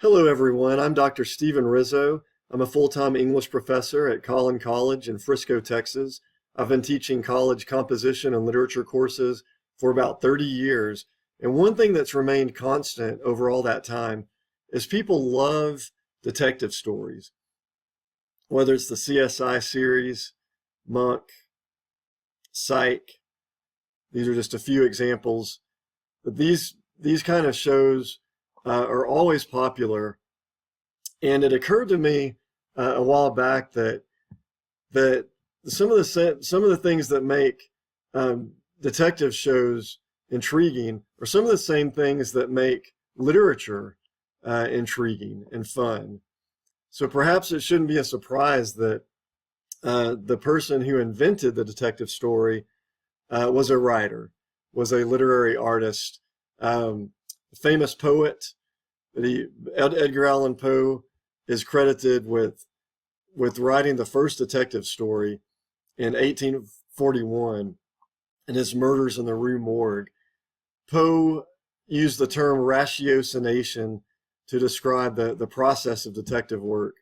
Hello, everyone. I'm Dr. Stephen Rizzo. I'm a full-time English professor at Collin College in Frisco, Texas. I've been teaching college composition and literature courses for about 30 years. And one thing that's remained constant over all that time is people love detective stories, whether it's the CSI series, Monk, Psych. These are just a few examples. But these kind of shows are always popular. And it occurred to me a while back that some of the things that make detective shows intriguing are some of the same things that make literature intriguing and fun. So perhaps it shouldn't be a surprise that the person who invented the detective story was a writer, was a literary artist, famous poet. Edgar Allan Poe is credited with writing the first detective story in 1841 in his Murders in the Rue Morgue. Poe used the term ratiocination to describe the process of detective work.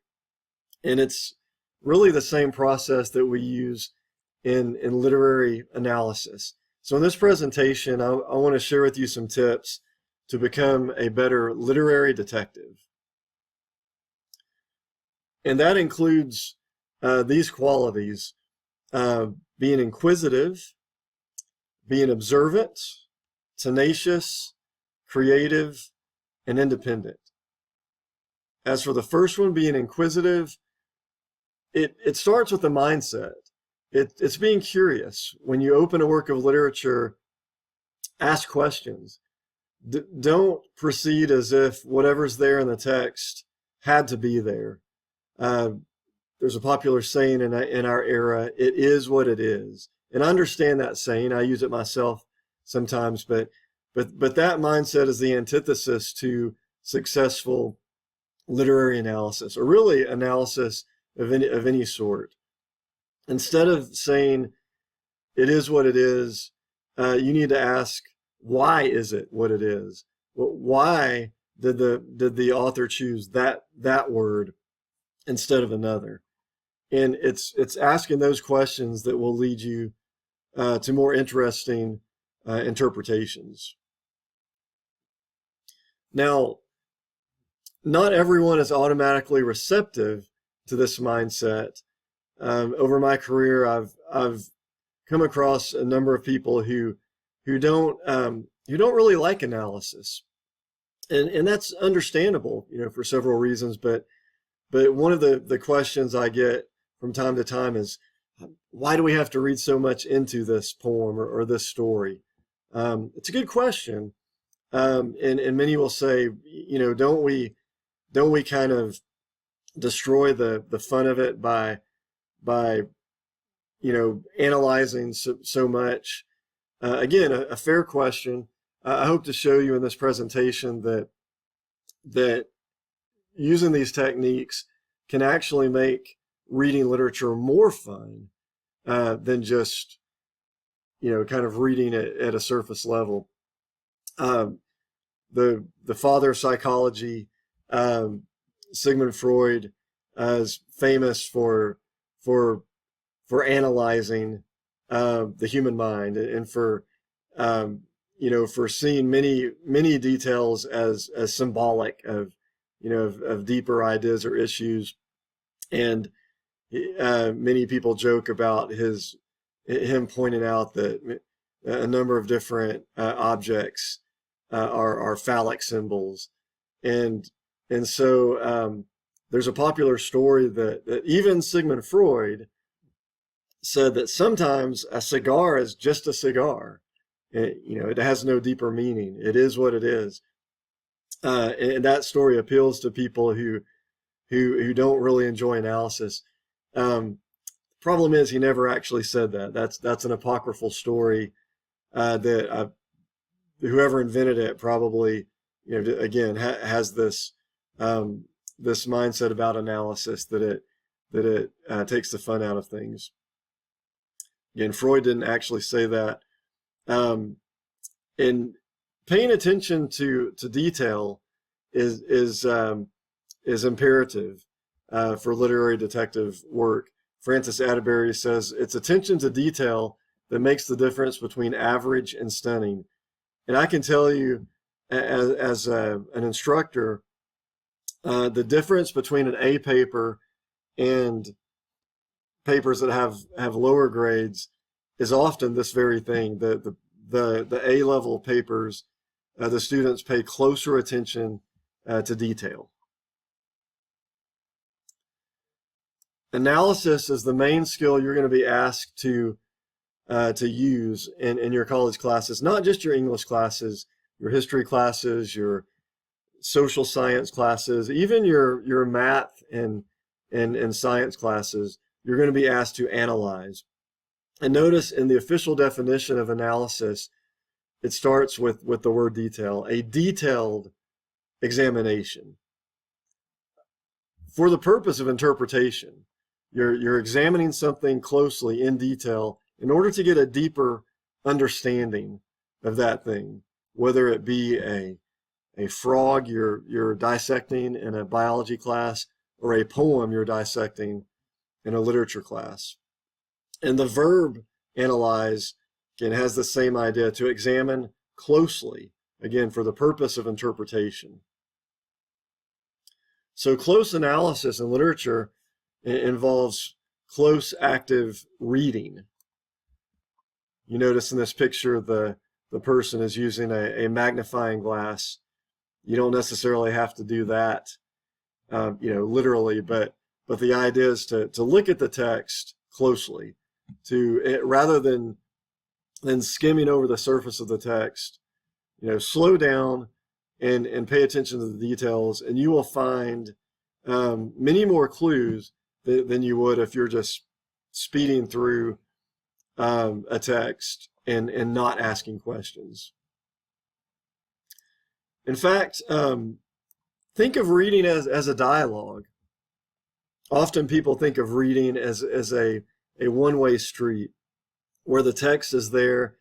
And it's really the same process that we use in literary analysis. So in this presentation, I want to share with you some tips to become a better literary detective. And that includes these qualities: being inquisitive, being observant, tenacious, creative, and independent. As for the first one, being inquisitive, it starts with the mindset. It's being curious. When you open a work of literature, ask questions. Don't proceed as if whatever's there in the text had to be there. There's a popular saying in our era: "It is what it is," and I understand that saying. I use it myself sometimes, but that mindset is the antithesis to successful literary analysis, or really analysis of any sort. Instead of saying it is what it is, you need to ask, why is it what it is? Why did the author choose that word instead of another? And it's asking those questions that will lead you to more interesting interpretations. Now, not everyone is automatically receptive to this mindset. Over my career, I've come across a number of people who don't really like analysis, and that's understandable, for several reasons. But one of the questions I get from time to time is, why do we have to read so much into this poem or this story? It's a good question, and many will say, don't we kind of destroy the fun of it by analyzing so much? Again, a fair question. I hope to show you in this presentation that using these techniques can actually make reading literature more fun than just kind of reading it at a surface level. The father of psychology, Sigmund Freud, is famous for analyzing the human mind, and for seeing many details as symbolic of deeper ideas or issues. And many people joke about him pointing out that a number of different objects are phallic symbols, and so there's a popular story that even Sigmund Freud said that sometimes a cigar is just a cigar. It has no deeper meaning. It is what it is. And that story appeals to people who don't really enjoy analysis. Problem is, he never actually said that. That's an apocryphal story that whoever invented it probably, again, has this mindset about analysis that it takes the fun out of things. Again, Freud didn't actually say that. And paying attention to detail is is imperative for literary detective work. Francis Atterbury says it's attention to detail that makes the difference between average and stunning. And I can tell you, as an instructor, the difference between an A paper and papers that have lower grades is often this very thing. The A level papers, the students pay closer attention to detail. Analysis is the main skill you're going to be asked to use in your college classes, not just your English classes, your history classes, your social science classes, even your math and science classes. You're going to be asked to analyze. And notice in the official definition of analysis, it starts with the word detail, a detailed examination. For the purpose of interpretation, you're examining something closely in detail in order to get a deeper understanding of that thing, whether it be a frog you're dissecting in a biology class or a poem you're dissecting in a literature class. And the verb analyze, again, has the same idea, to examine closely, again, for the purpose of interpretation. So close analysis in literature involves close active reading. You notice in this picture the person is using a magnifying glass. You don't necessarily have to do that, literally, but the idea is to look at the text closely, rather than skimming over the surface of the text. Slow down and pay attention to the details, and you will find many more clues than you would if you're just speeding through a text and not asking questions. In fact, think of reading as a dialogue. Often people think of reading as a one-way street where the text is there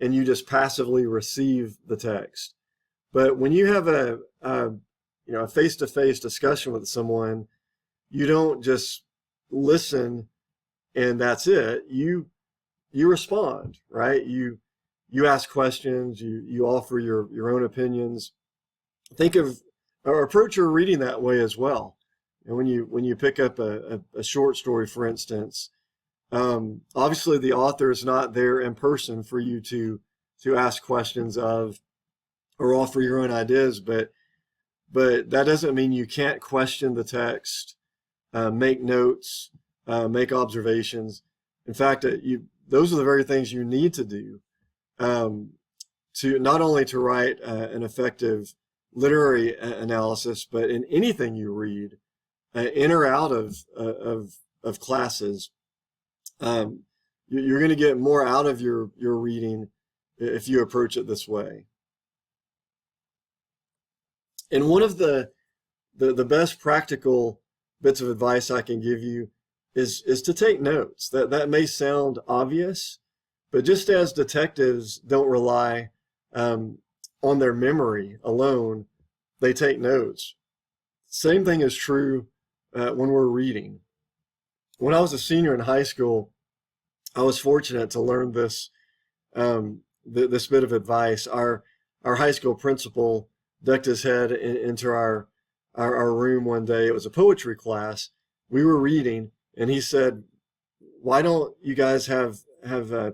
and you just passively receive the text. But when you have a face-to-face discussion with someone, you don't just listen and that's it. You respond, right? You ask questions, you offer your own opinions. Think of or approach your reading that way as well. And when you pick up a short story, for instance, obviously the author is not there in person for you to ask questions of or offer your own ideas, but that doesn't mean you can't question the text, make notes, make observations. In fact, those are the very things you need to do to not only to write an effective literary analysis, but in anything you read, in or out of classes, you're going to get more out of your reading if you approach it this way. And one of the best practical bits of advice I can give you is to take notes. That may sound obvious, but just as detectives don't rely on their memory alone, they take notes. Same thing is true when we're reading. When I was a senior in high school, I was fortunate to learn this bit of advice. Our high school principal ducked his head into our room one day. It was a poetry class. We were reading, and he said, "Why don't you guys have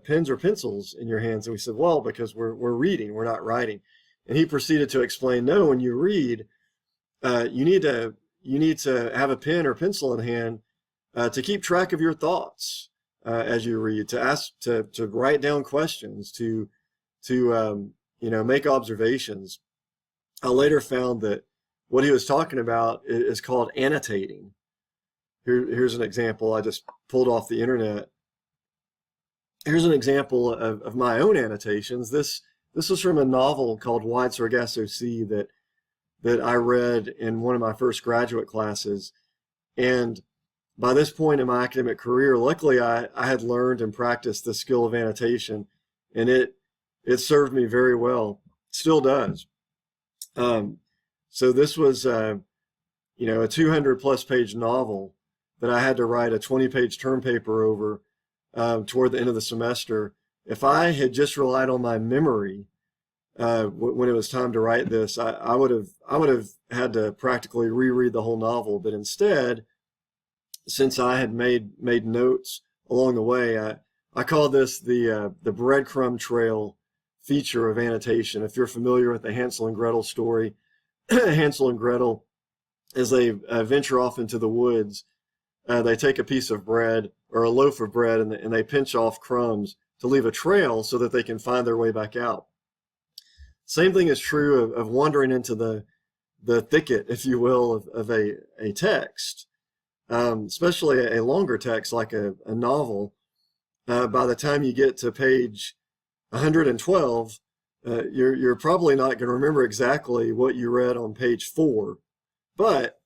pens or pencils in your hands?" And we said, "Well, because we're reading, we're not writing." And he proceeded to explain, "No, when you read, you need to have a pen or pencil in hand to keep track of your thoughts as you read, to write down questions, to make observations." I later found that what he was talking about is called annotating. Here's an example I just pulled off the internet. Here's an example of my own annotations. This was from a novel called Wide Sargasso Sea that I read in one of my first graduate classes. And by this point in my academic career, luckily I had learned and practiced the skill of annotation, and it served me very well. Still does. So this was, a 200 plus page novel that I had to write a 20-page term paper over toward the end of the semester. If I had just relied on my memory when it was time to write this, I would have had to practically reread the whole novel. But instead, since I had made notes along the way, I call this the breadcrumb trail feature of annotation. If you're familiar with the Hansel and Gretel story, Hansel and Gretel, as they venture off into the woods, they take a piece of bread or a loaf of bread and they pinch off crumbs to leave a trail so that they can find their way back out. Same thing is true of wandering into the thicket, if you will, of a text, especially a longer text like a novel. By the time you get to page 112, you're probably not going to remember exactly what you read on page 4. But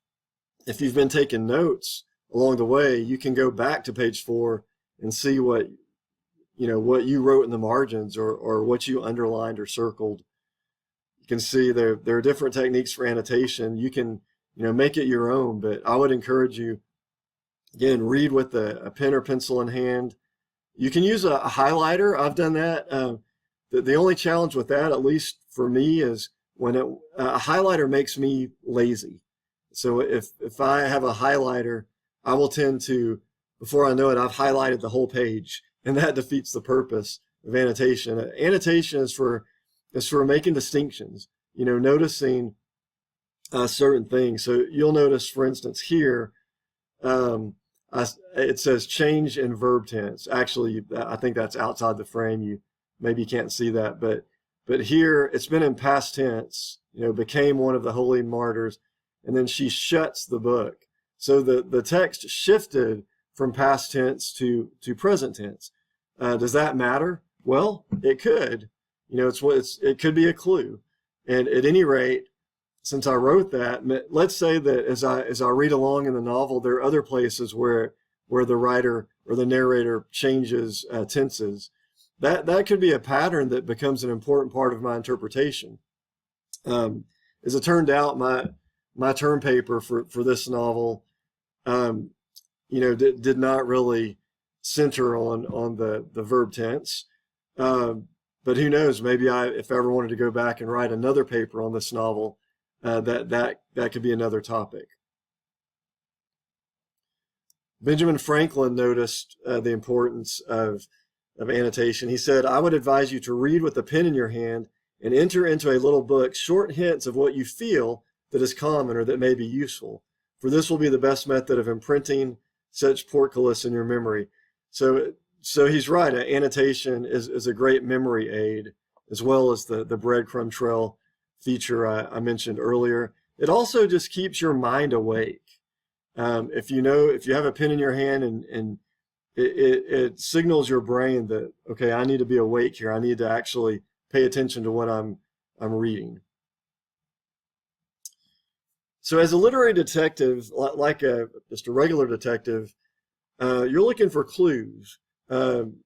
if you've been taking notes along the way, you can go back to page 4 and see what you wrote in the margins or what you underlined or circled. You can see there are different techniques for annotation. You can make it your own, but I would encourage you, again, read with a pen or pencil in hand. You can use a highlighter. I've done that. The only challenge with that, at least for me, is when a highlighter makes me lazy. So if I have a highlighter, I will tend to, before I know it, I've highlighted the whole page, and that defeats the purpose of annotation. Annotation is for making distinctions, noticing certain things. So you'll notice, for instance, here, it says change in verb tense. Actually, I think that's outside the frame. You maybe can't see that, but here it's been in past tense, became one of the holy martyrs, and then she shuts the book. So the text shifted from past tense to present tense. Does that matter? Well, it could. It could be a clue. And at any rate, since I wrote that, let's say that as I read along in the novel, there are other places where the writer or the narrator changes tenses. That could be a pattern that becomes an important part of my interpretation. As it turned out, my term paper for this novel, did not really center on the verb tense. But who knows? Maybe if I ever wanted to go back and write another paper on this novel, that could be another topic. Benjamin Franklin noticed the importance of annotation. He said, "I would advise you to read with a pen in your hand and enter into a little book short hints of what you feel that is common or that may be useful, for this will be the best method of imprinting such portcullis in your memory." So he's right. Annotation is a great memory aid, as well as the breadcrumb trail feature I mentioned earlier. It also just keeps your mind awake. If you have a pen in your hand and it signals your brain that, okay, I need to be awake here. I need to actually pay attention to what I'm reading. So as a literary detective, like just a regular detective, you're looking for clues. In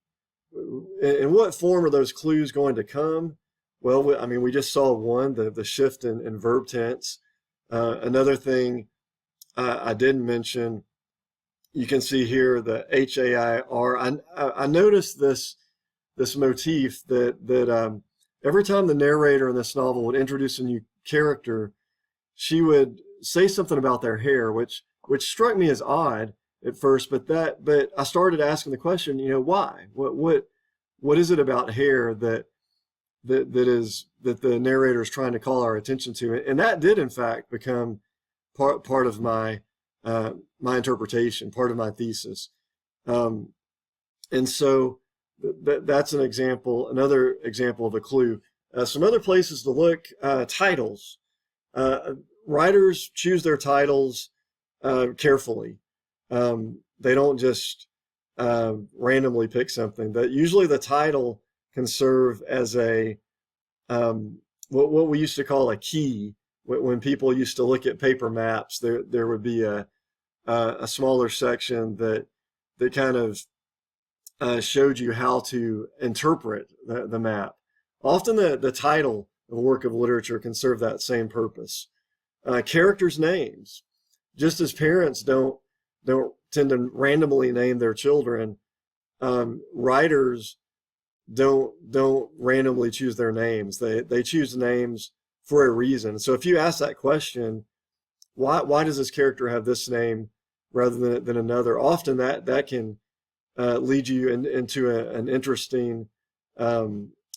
what form are those clues going to come? Well, we just saw one, the shift in verb tense. Another thing I didn't mention, you can see here the HAIR. I noticed this motif that every time the narrator in this novel would introduce a new character, she would say something about their hair, which struck me as odd at first, but I started asking the question, why? What is it about hair that the narrator is trying to call our attention to? And that did in fact become part of my interpretation, part of my thesis. And so that's another example of a clue. Some other places to look, titles. Writers choose their titles carefully. They don't just randomly pick something. Usually the title can serve as what we used to call a key. When people used to look at paper maps, there would be a smaller section that kind of showed you how to interpret the map. Often the title of a work of literature can serve that same purpose. Characters' names. Just as parents don't tend to randomly name their children, writers don't randomly choose their names. They choose names for a reason. So if you ask that question, why does this character have this name rather than another? Often that can lead you into an interesting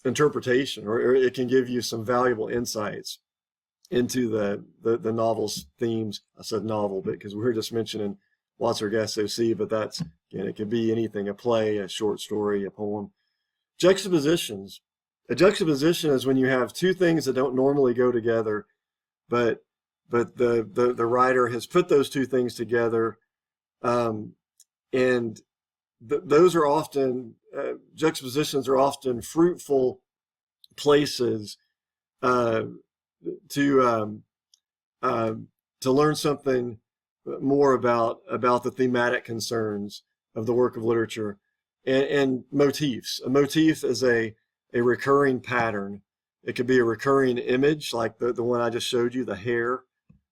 interpretation, or it can give you some valuable insights into the novel's themes. I said novel, but because we were just mentioning Walter SOC, but that's, again, it could be anything: a play, a short story, a poem. Juxtapositions. A juxtaposition is when you have two things that don't normally go together, but the writer has put those two things together, and those are often juxtapositions are often fruitful places to learn something more about the thematic concerns of the work of literature, and motifs. A motif is a recurring pattern. It could be a recurring image, like the one I just showed you, the hare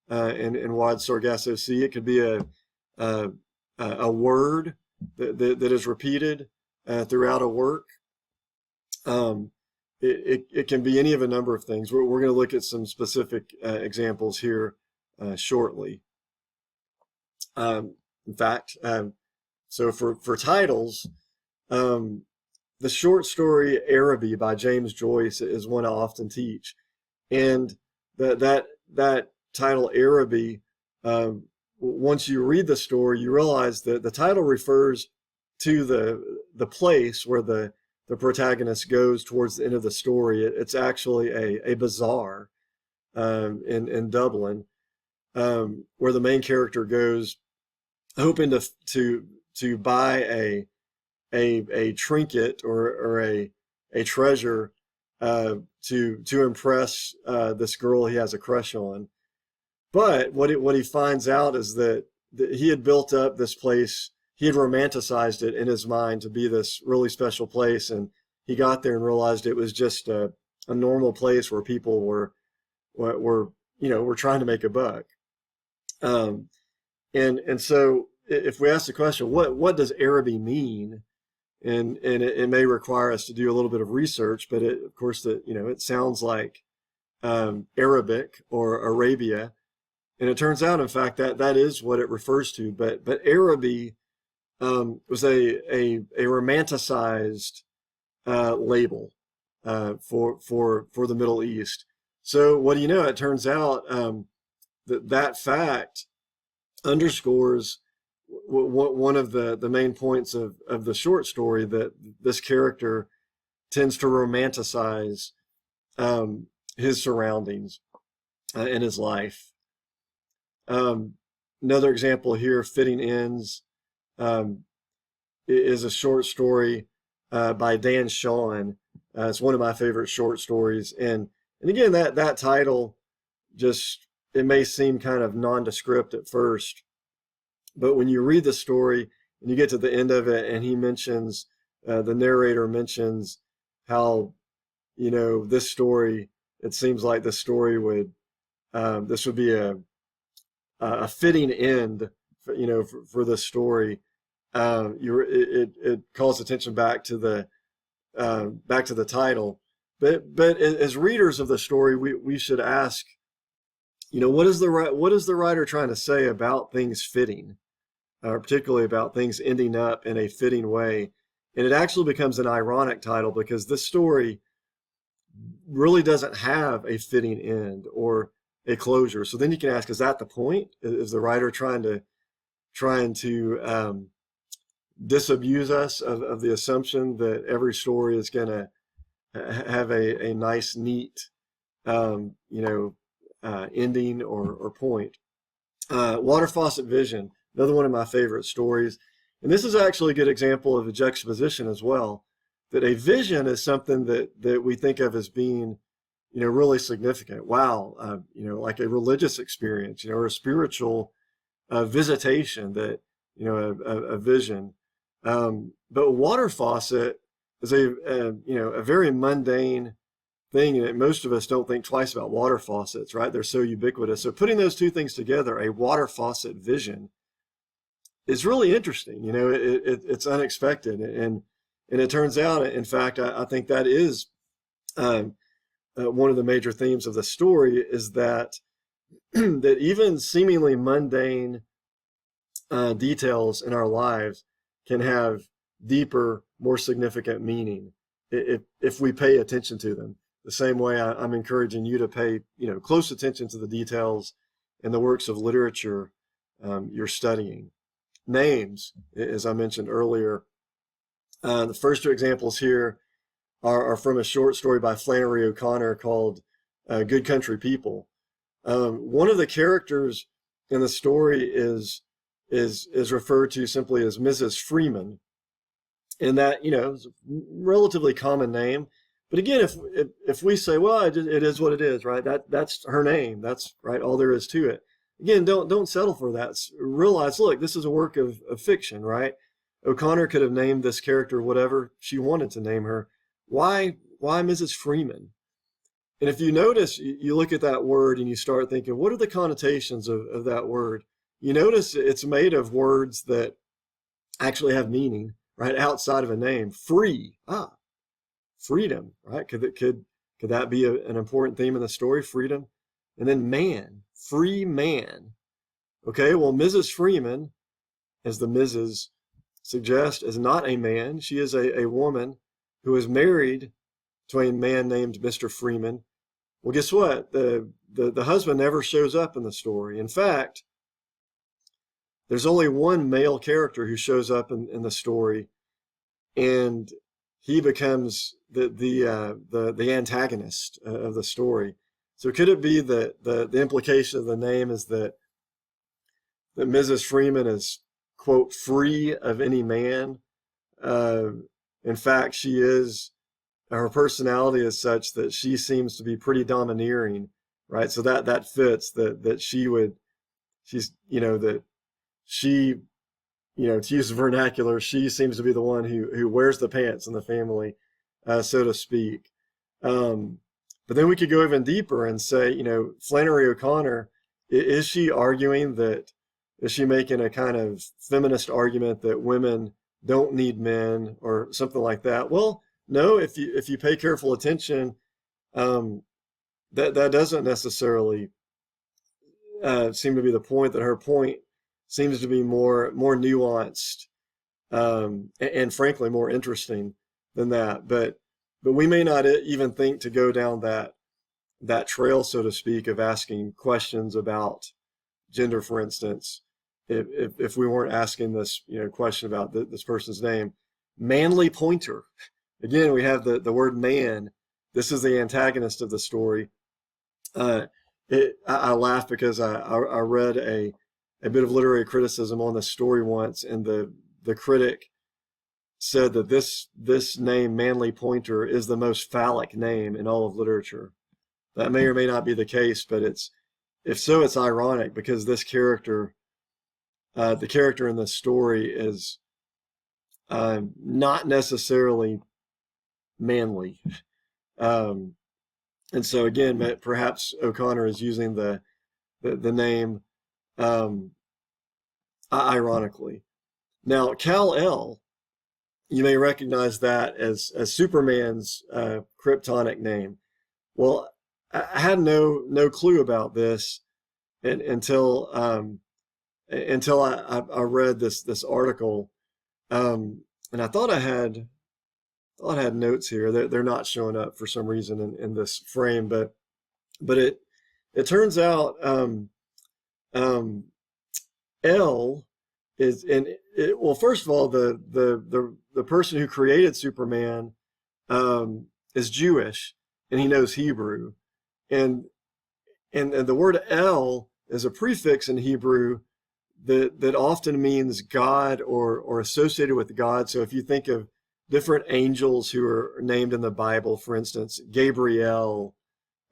in Wide Sargasso Sea. It could be a word that is repeated throughout a work. It can be any of a number of things. We're going to look at some specific examples here shortly. In fact, so for titles, the short story Araby by James Joyce is one I often teach, and that title Araby, once you read the story, you realize that the title refers to the place where the protagonist goes towards the end of the story. It's actually a bazaar in Dublin, where the main character goes hoping to buy a trinket or a treasure to impress this girl he has a crush on. But what he finds out is that he had built up this place. He had romanticized it in his mind to be this really special place, and he got there and realized it was just a normal place where people were trying to make a buck. And so if we ask the question, what does Araby mean? And it may require us to do a little bit of research, but of course it sounds like Arabic or Arabia, and it turns out, in fact, that is what it refers to. But Araby was a romanticized label for the Middle East. So what do you know? It turns out that fact underscores one of the main points of the short story, that this character tends to romanticize his surroundings in his life. Another example here, Fitting Ends, is a short story by Dan Shawn. It's one of my favorite short stories, and again, that title, just, it may seem kind of nondescript at first, but when you read the story and you get to the end of it, and he mentions, the narrator mentions how, this story, it seems like this story would, this would be a fitting end, for this story. It calls attention back to the title. But as readers of the story, we should ask, what is the writer trying to say about things fitting, particularly about things ending up in a fitting way? And it actually becomes an ironic title, because this story really doesn't have a fitting end or a closure. So then you can ask, is that the point? Is the writer trying to disabuse us of the assumption that every story is going to have a nice, neat, ending or point? Water Faucet Vision, another one of my favorite stories. And this is actually a good example of a juxtaposition as well, that a vision is something that we think of as being, really significant. Wow, like a religious experience, or a spiritual visitation, that, a vision. But water faucet is a very mundane thing, and most of us don't think twice about water faucets, right? They're so ubiquitous. So putting those two things together, a water faucet vision, is really interesting. It's unexpected, and it turns out, in fact, I think that is one of the major themes of the story, is that that even seemingly mundane details in our lives can have deeper, more significant meaning if we pay attention to them. The same way I'm encouraging you to pay close attention to the details in the works of literature you're studying. Names, as I mentioned earlier, the first two examples here are from a short story by Flannery O'Connor called Good Country People. One of the characters in the story is referred to simply as Mrs. Freeman, and that is a relatively common name. But again, if we say, well, it is what it is, right? That's her name. That's right. All there is to it. Again, don't settle for that. Realize, look, this is a work of fiction, right? O'Connor could have named this character whatever she wanted to name her. Why Mrs. Freeman? And if you notice, you look at that word and you start thinking, what are the connotations of that word? You notice it's made of words that actually have meaning, right? Outside of a name. Free, freedom, right? Could that be an important theme in the story? Freedom. And then man, free man. Okay, well, Mrs. Freeman, as the Mrs. suggests, is not a man. She is a woman who is married to a man named Mr. Freeman. Well, guess what? The husband never shows up in the story. In fact, there's only one male character who shows up in the story, and he becomes the antagonist of the story. So could it be that the implication of the name is that Mrs. Freeman is, quote, free of any man? In fact, her personality is such that she seems to be pretty domineering, right? So that fits, that she, to use the vernacular, she seems to be the one who wears the pants in the family, so to speak. But then we could go even deeper and say, Flannery O'Connor, is she making a kind of feminist argument that women don't need men or something like that? Well, no, if you pay careful attention, that doesn't necessarily seem to be the point. That her point seems to be more nuanced and frankly more interesting than that. But we may not even think to go down that trail, so to speak, of asking questions about gender, for instance, if we weren't asking this question about this person's name. Manly Pointer. Again, we have the word man. This is the antagonist of the story. I laugh because I read a bit of literary criticism on the story once, and the critic said that this name, Manly Pointer, is the most phallic name in all of literature. That may or may not be the case, but if so, it's ironic, because this character, the character in this story, is not necessarily manly. And so again, perhaps O'Connor is using the name ironically. Now, Kal-El, you may recognize that as Superman's kryptonic name. Well, I had no clue about this until I read this article, and I thought I had notes here. They're not showing up for some reason in this frame, but it turns out El is well, first of all, the person who created Superman is Jewish, and he knows Hebrew, and the word El is a prefix in Hebrew that often means God or associated with God. So if you think of different angels who are named in the Bible, for instance, Gabriel,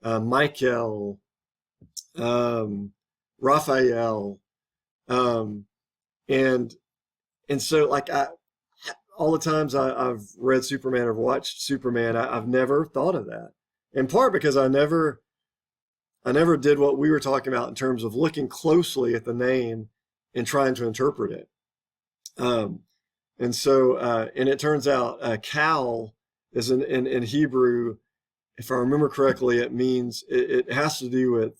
Michael, Raphael, and so, like, all the times I've read Superman or watched Superman, I've never thought of that. in part because I never did what we were talking about in terms of looking closely at the name and trying to interpret it. And so, and it turns out Cal is in Hebrew, if I remember correctly, it means it has to do with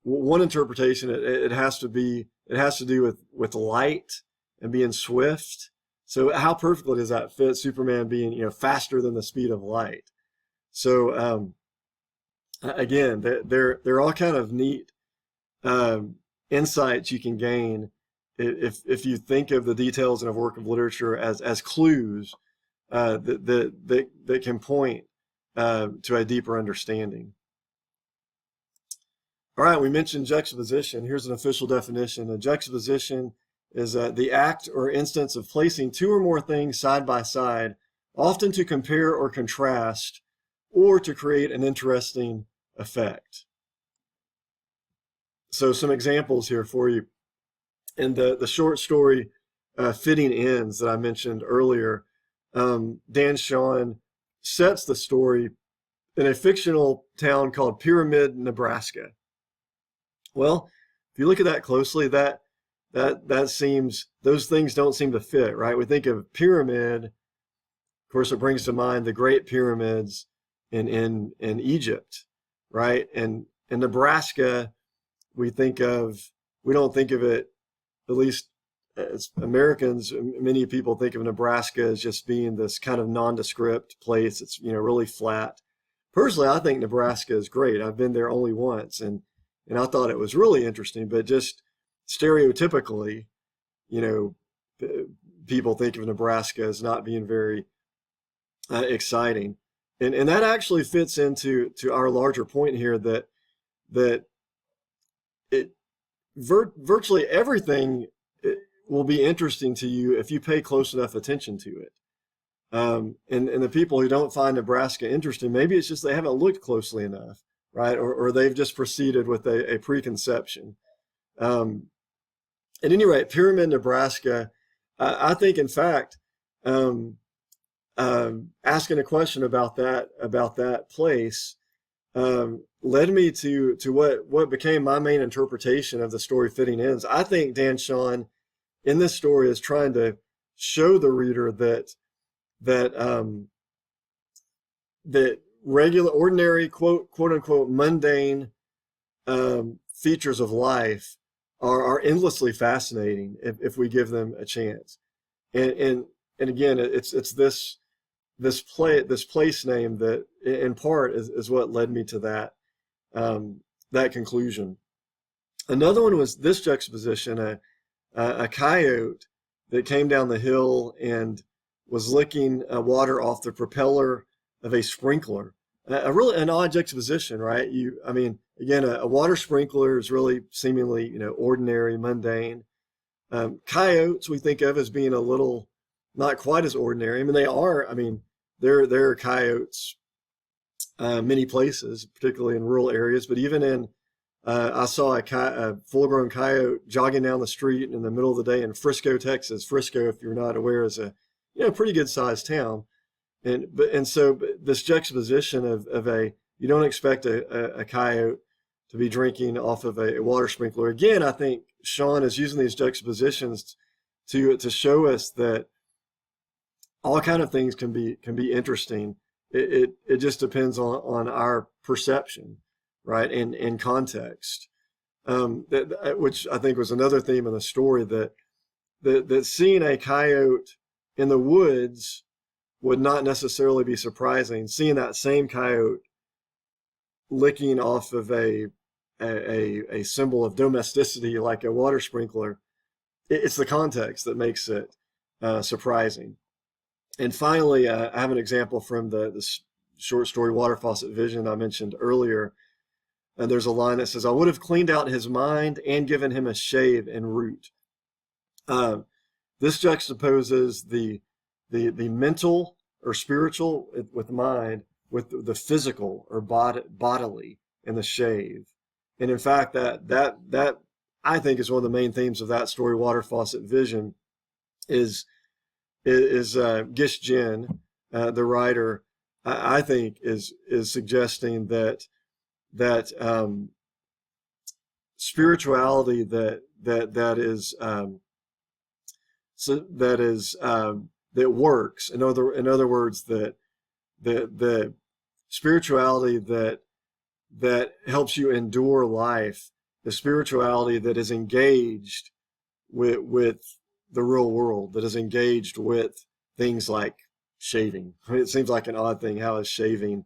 one interpretation. It has to do with light and being swift. So how perfectly does that fit Superman being, faster than the speed of light? So again, they're all kind of neat insights you can gain if you think of the details in a work of literature as clues that can point to a deeper understanding. All right, we mentioned juxtaposition. Here's an official definition. A juxtaposition is the act or instance of placing two or more things side by side, often to compare or contrast, or to create an interesting effect. So some examples here for you. In the short story Fitting Ends that I mentioned earlier, Dan Shawn sets the story in a fictional town called Pyramid, Nebraska. Well, if you look at that closely, that seems, those things don't seem to fit, right? We think of pyramid, of course, it brings to mind the Great Pyramids in Egypt, right? And in Nebraska, we don't think of it, at least as Americans, many people think of Nebraska as just being this kind of nondescript place. It's, really flat. Personally, I think Nebraska is great. I've been there only once, and I thought it was really interesting, but just stereotypically, people think of Nebraska as not being very exciting. And that actually fits into our larger point here that virtually everything will be interesting to you if you pay close enough attention to it. And the people who don't find Nebraska interesting, maybe it's just they haven't looked closely enough, right? Or they've just proceeded with a preconception. At any rate, Pyramid, Nebraska, I think, in fact, asking a question about that place led me to what became my main interpretation of the story Fitting Ends. I think Dan Shawn in this story is trying to show the reader that regular, ordinary, quote unquote, mundane features of life are endlessly fascinating if we give them a chance. And again, it's this place name that in part is what led me to that conclusion. Another one was this juxtaposition, a coyote that came down the hill and was licking water off the propeller of a sprinkler. An odd juxtaposition, right? Again, a water sprinkler is really seemingly, ordinary, mundane. Coyotes we think of as being a little, not quite as ordinary. They are. There are coyotes many places, particularly in rural areas, but even I saw a full-grown coyote jogging down the street in the middle of the day in Frisco, Texas. Frisco, if you're not aware, is a pretty good-sized town. So this juxtaposition of you don't expect a coyote to be drinking off of a water sprinkler. Again, I think Shawn is using these juxtapositions to show us that all kind of things can be interesting. It just depends on our perception, right? And context. Which I think was another theme in the story, that seeing a coyote in the woods would not necessarily be surprising. Seeing that same coyote licking off of a symbol of domesticity like a water sprinkler, it's the context that makes it surprising. And finally, I have an example from the short story Water Faucet Vision I mentioned earlier. And there's a line that says, "I would have cleaned out his mind and given him a shave and root." This juxtaposes the mental or spiritual with mind with the physical or bodily and the shave. And in fact, that I think is one of the main themes of that story, Water Faucet Vision, is Gish Jin, the writer, I think is suggesting that spirituality that works. In other words, the spirituality that helps you endure life, the spirituality that is engaged with the real world, that is engaged with things like shaving. I mean, it seems like an odd thing. How is shaving?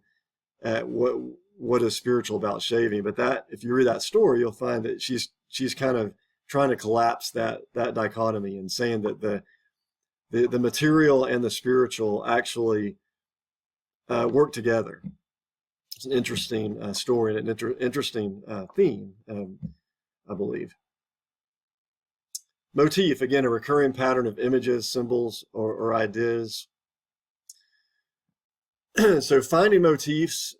What is spiritual about shaving? But that, if you read that story, you'll find that she's kind of trying to collapse that dichotomy and saying that the material and the spiritual actually work together. It's an interesting story and an interesting theme, I believe. Motif, again, a recurring pattern of images, symbols, or ideas. So finding motifs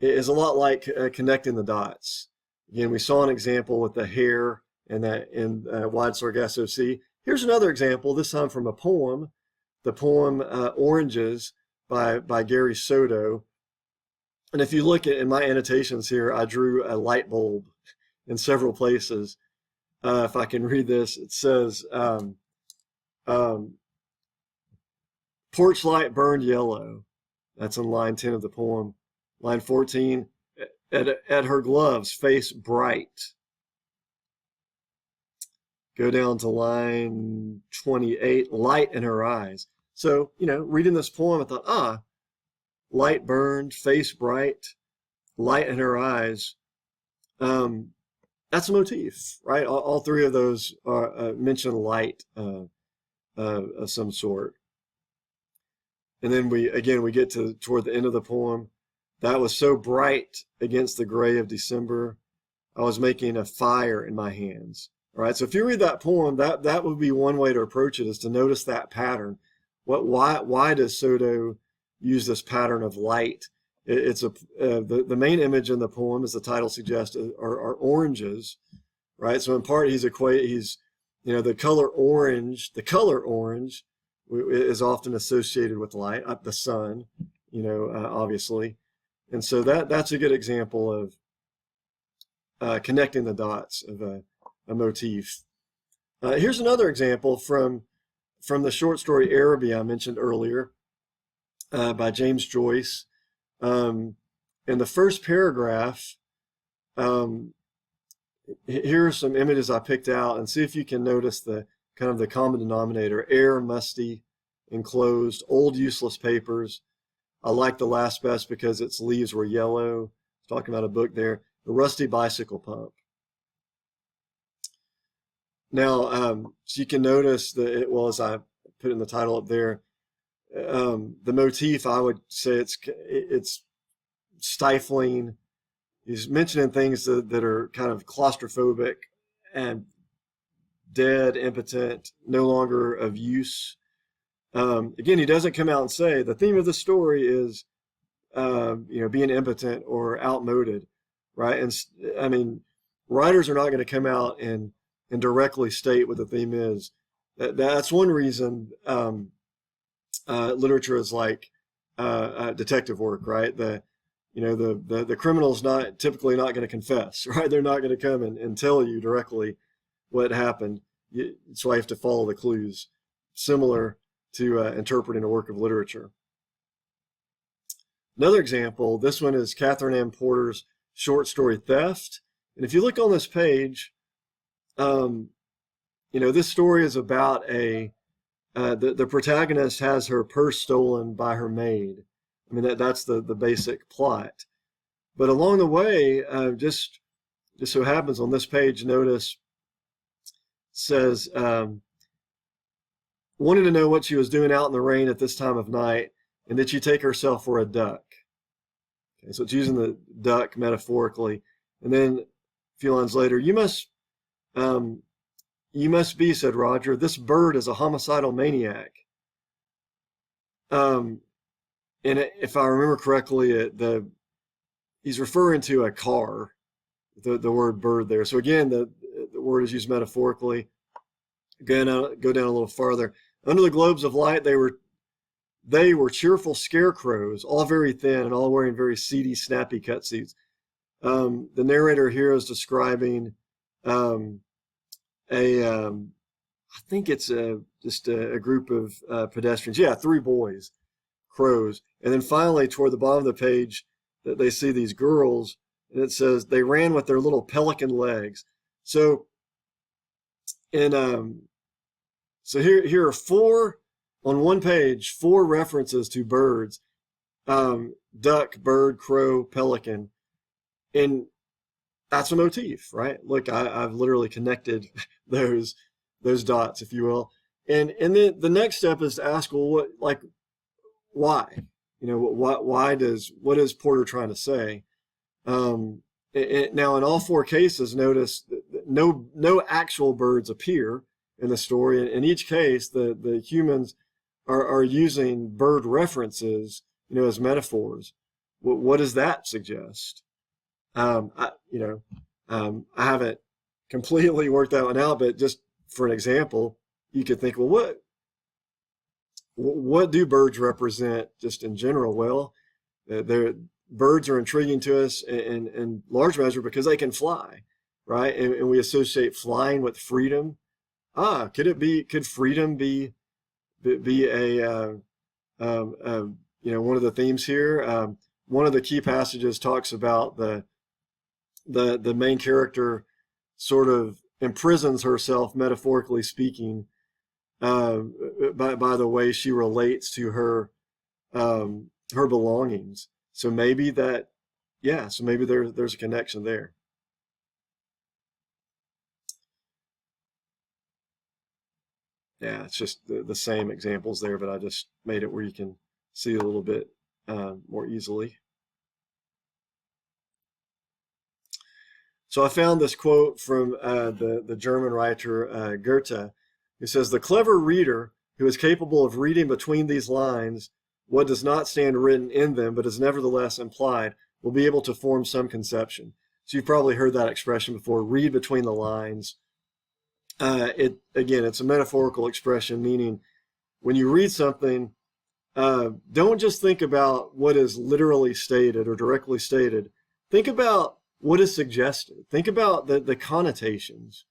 is a lot like connecting the dots. Again, we saw an example with the hare and that in Wide Sargasso Sea. Here's another example, this time from a poem, the poem Oranges by Gary Soto. And if you look in my annotations here, I drew a light bulb in several places. If I can read this, it says, porch light burned yellow. That's in line 10 of the poem. Line 14, at her gloves, face bright. Go down to line 28, light in her eyes. So, reading this poem, I thought, light burned, face bright, light in her eyes. That's a motif, right? All three of those are mention light of some sort. And then we get toward the end of the poem. That was so bright against the gray of December, I was making a fire in my hands. All right, so if you read that poem, that would be one way to approach it, is to notice that pattern. Why does Soto use this pattern of light? It's the main image in the poem, as the title suggests, are oranges, right? So in part the color orange. The color orange is often associated with light, the sun, obviously, and so that's a good example of connecting the dots of a motif. Here's another example from the short story Araby I mentioned earlier, by James Joyce. In the first paragraph, here are some images I picked out, and see if you can notice the kind of the common denominator: air, musty, enclosed, old useless papers. I like the last best because its leaves were yellow. Talking about a book there. The rusty bicycle pump. Now, so you can notice as I put in the title up there, the motif, I would say it's stifling. He's mentioning things that are kind of claustrophobic and dead, impotent, no longer of use. Again, he doesn't come out and say the theme of the story is, being impotent or outmoded, right? And I mean, writers are not going to come out and directly state what the theme is. That's one reason literature is like detective work, right? The criminal's typically not going to confess, right? They're not going to come and tell you directly what happened. That's why you have to follow the clues, similar to interpreting a work of literature. Another example, this one is Catherine M. Porter's short story Theft. And if you look on this page, this story is about the protagonist has her purse stolen by her maid. I mean, that's the basic plot. But along the way, just so happens on this page, notice, says, wanted to know what she was doing out in the rain at this time of night, and did she take herself for a duck? Okay, so it's using the duck metaphorically. And then a few lines later, you must be, said Roger, this bird is a homicidal maniac. And if I remember correctly, he's referring to a car, the word bird there. So again, the word is used metaphorically. Go down a little farther. Under the globes of light, they They were cheerful scarecrows, all very thin and all wearing very seedy, snappy cutsies. The narrator here is describing um, I think it's just a group of pedestrians. Yeah, three boys, crows. And then finally, toward the bottom of the page, that they see these girls, and it says they ran with their little pelican legs. So, and so here are four on one page, four references to birds: duck, bird, crow, pelican, and that's a motif, right? Look, I've literally connected those dots, if you will. And then the next step is to ask, well, why? What is Porter trying to say? Now, in all four cases, notice that no actual birds appear in the story. In each case, the humans are using bird references, as metaphors. What does that suggest? I haven't completely worked that one out, but just for an example, you could think, well, what do birds represent just in general? Well, birds are intriguing to us in large measure because they can fly, right? And we associate flying with freedom. Could freedom be one of the themes here? One of the key passages talks about the main character sort of imprisons herself, metaphorically speaking, by the way she relates to her belongings. So maybe there's a connection there. Yeah, it's just the same examples there, but I just made it where you can see a little bit more easily. So I found this quote from the German writer Goethe, who says, "The clever reader who is capable of reading between these lines what does not stand written in them but is nevertheless implied will be able to form some conception." So you've probably heard that expression before, read between the lines. It's a metaphorical expression, meaning when you read something, don't just think about what is literally stated or directly stated. Think about what is suggested. Think about the connotations.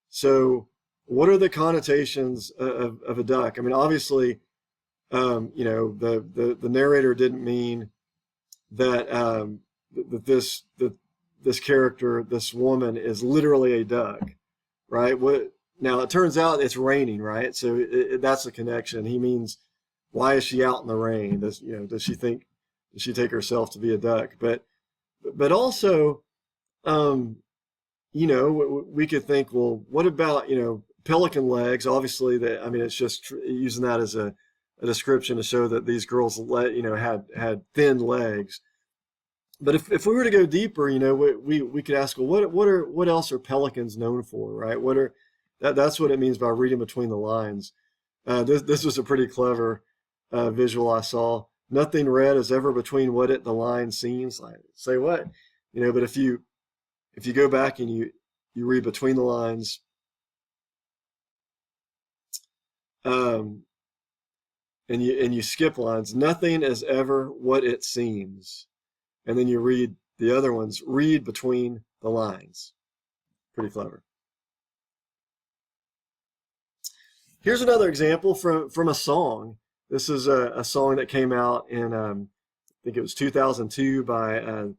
So what are the connotations of a duck? I mean, obviously, the narrator didn't mean that this character, this woman, is literally a duck, right? Now it turns out it's raining, right? So that's a connection. He means, why is she out in the rain? Does she take herself to be a duck? But also, we could think, well, what about, pelican legs? Obviously, it's just using that as a description to show that these girls, had thin legs. But if we were to go deeper, we could ask, well, what else are pelicans known for, right? That's what it means by reading between the lines. This was a pretty clever visual I saw. Nothing read is ever between what the line seems like. Say what? But if you go back and you read between the lines, and you skip lines, nothing is ever what it seems. And then you read the other ones, read between the lines. Pretty clever. Here's another example from a song. This is a song that came out in, I think it was 2002 by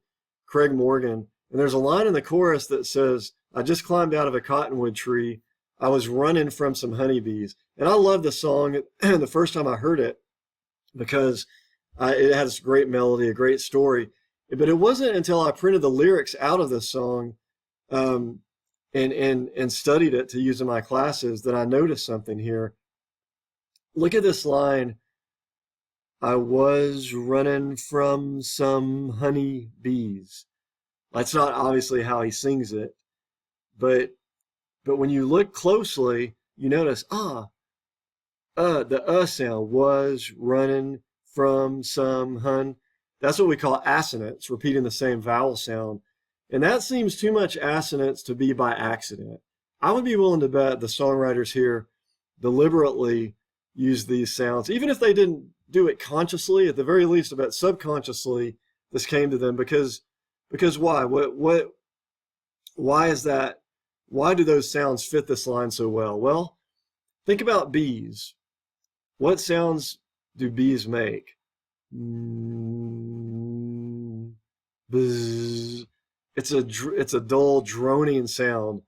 Craig Morgan. And there's a line in the chorus that says, "I just climbed out of a cottonwood tree. I was running from some honeybees." And I love the song the first time I heard it because it had this great melody, a great story. But it wasn't until I printed the lyrics out of this song and studied it to use in my classes that I noticed something here. Look at this line. "I was running from some honey bees." That's not obviously how he sings it, but when you look closely, you notice, the sound, was running from some hun. That's what we call assonance, repeating the same vowel sound. And that seems too much assonance to be by accident. I would be willing to bet the songwriters here deliberately used these sounds, even if they didn't do it consciously. At the very least, I bet subconsciously this came to them because why? Why is that? Why do those sounds fit this line so well? Well, think about bees. What sounds do bees make? Buzz. It's a dull droning sound.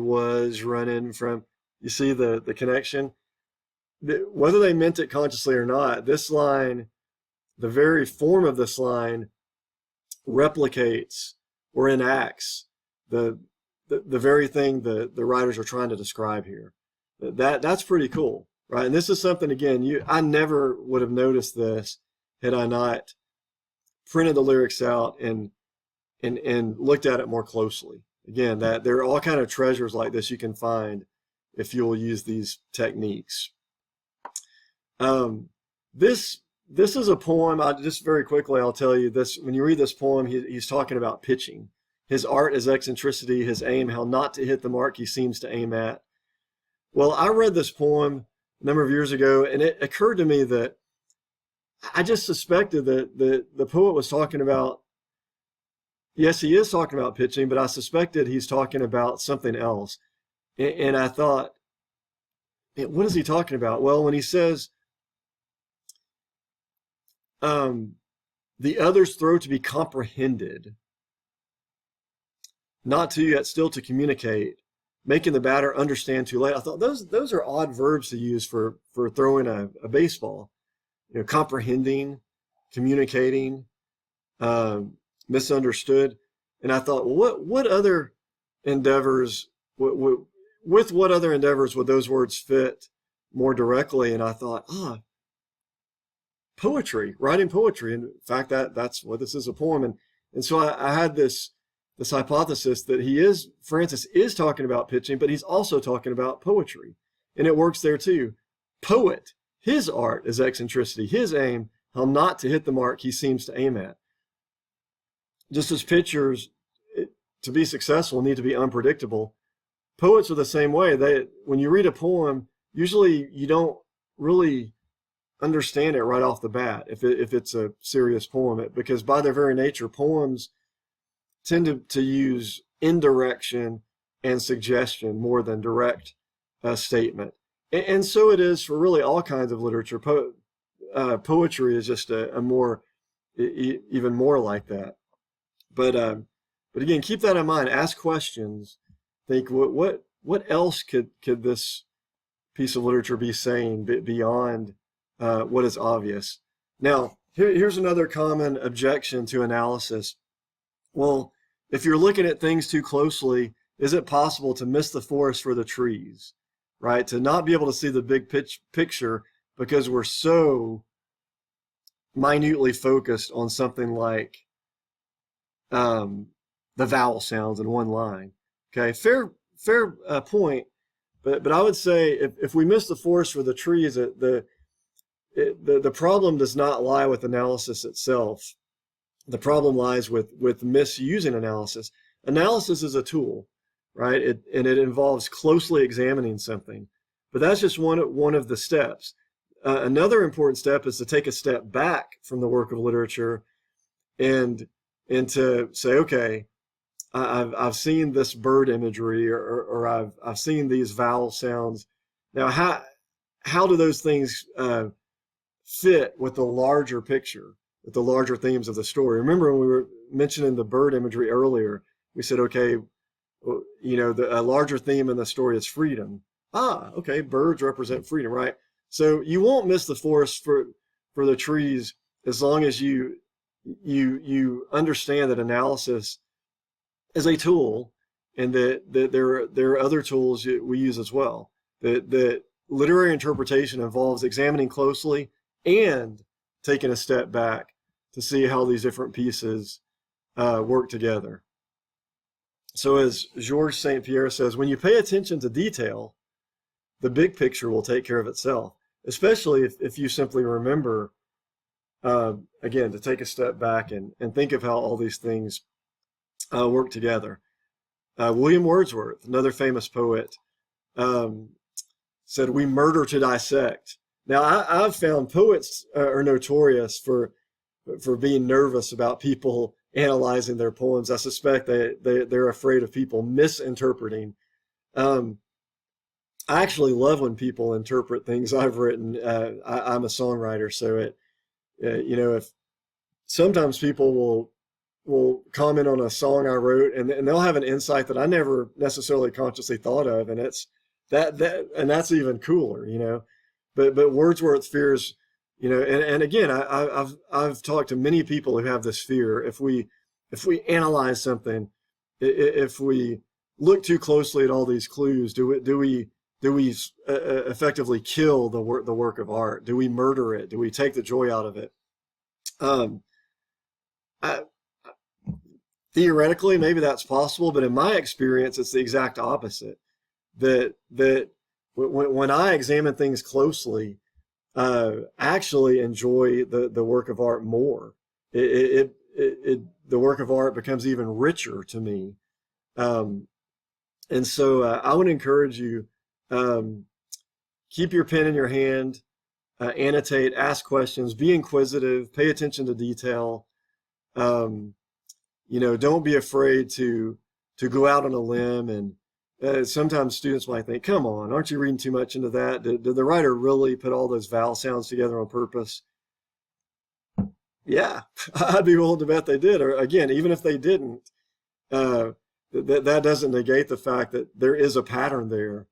Was running from. You see the connection? Whether they meant it consciously or not, this line, the very form of this line, replicates or enacts the very thing the writers are trying to describe here. That's pretty cool, right? And this is something, again, I never would have noticed this had I not printed the lyrics out and looked at it more closely. Again, that there are all kind of treasures like this you can find if you'll use these techniques. This is a poem. Just very quickly, I'll tell you this. When you read this poem, he's talking about pitching. His art is eccentricity, his aim, how not to hit the mark he seems to aim at. Well, I read this poem a number of years ago, and it occurred to me that I just suspected that the poet was talking about, yes, he is talking about pitching, but I suspected he's talking about something else. And I thought, what is he talking about? Well, when he says, the other's throw to be comprehended, not to yet still to communicate, making the batter understand too late. I thought those are odd verbs to use for throwing a baseball. You know, comprehending, communicating, misunderstood. And I thought, well, what other endeavors, with what other endeavors would those words fit more directly? And I thought, poetry, writing poetry. And in fact, that's what this is, a poem. And so I had this hypothesis that Francis is talking about pitching, but he's also talking about poetry. And it works there too. Poet, his art is eccentricity, his aim, how not to hit the mark he seems to aim at. Just as pitchers, to be successful, need to be unpredictable, poets are the same way. When you read a poem, usually you don't really understand it right off the bat if it's a serious poem, because by their very nature, poems tend to use indirection and suggestion more than direct statement. And so it is for really all kinds of literature. Poetry is just a more, even more like that. But again, keep that in mind. Ask questions. Think, what else could this piece of literature be saying beyond what is obvious? Now, here's another common objection to analysis. Well, if you're looking at things too closely, is it possible to miss the forest for the trees, right? To not be able to see the big picture because we're so minutely focused on something like the vowel sounds in one line. Okay, fair point. But I would say if we miss the forest for the trees, the problem does not lie with analysis itself. The problem lies with misusing analysis. Analysis is a tool, right? And it involves closely examining something. But that's just one of the steps. Another important step is to take a step back from the work of literature and to say, okay, I've seen this bird imagery or I've seen these vowel sounds. Now, how do those things fit with the larger picture, with the larger themes of the story? Remember when we were mentioning the bird imagery earlier, we said, okay, a larger theme in the story is freedom. Okay, birds represent freedom, right? So you won't miss the forest for the trees as long as you understand that analysis is a tool, and that there are other tools we use as well. That literary interpretation involves examining closely and taking a step back to see how these different pieces work together. So as Georges St. Pierre says, when you pay attention to detail, the big picture will take care of itself, especially if you simply remember, again, to take a step back and think of how all these things work together. William Wordsworth, another famous poet, said, "We murder to dissect, Now, I've found poets are notorious for being nervous about people analyzing their poems. I suspect they're afraid of people misinterpreting. Um, I actually love when people interpret things I've written. I'm a songwriter, so if sometimes people will comment on a song I wrote, and they'll have an insight that I never necessarily consciously thought of, and it's and that's even cooler, But Wordsworth fears, and again, I've talked to many people who have this fear. If we analyze something, if we look too closely at all these clues, do we effectively kill the work of art? Do we murder it? Do we take the joy out of it? Um, I, Theoretically, maybe that's possible, but in my experience, it's the exact opposite. That when I examine things closely, actually enjoy the work of art more. The work of art becomes even richer to me. Um, and so I would encourage you, um, keep your pen in your hand, annotate, ask questions, be inquisitive, pay attention to detail. Um, don't be afraid to go out on a limb. And sometimes students might think, come on, aren't you reading too much into that? Did the writer really put all those vowel sounds together on purpose? Yeah, I'd be willing to bet they did. Or again, even if they didn't, uh, that doesn't negate the fact that there is a pattern there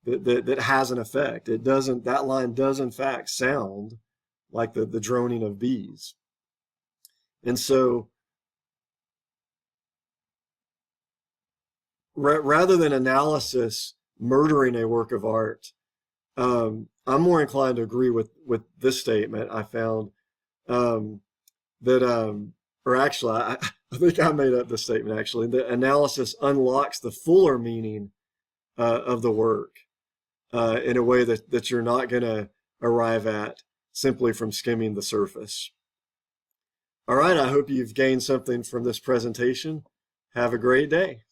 that has an effect. That line does in fact sound like the droning of bees. And so rather than analysis murdering a work of art, I'm more inclined to agree with this statement. I found that, or actually, I think I made up this statement actually, that analysis unlocks the fuller meaning of the work in a way that you're not going to arrive at simply from skimming the surface. All right, I hope you've gained something from this presentation. Have a great day.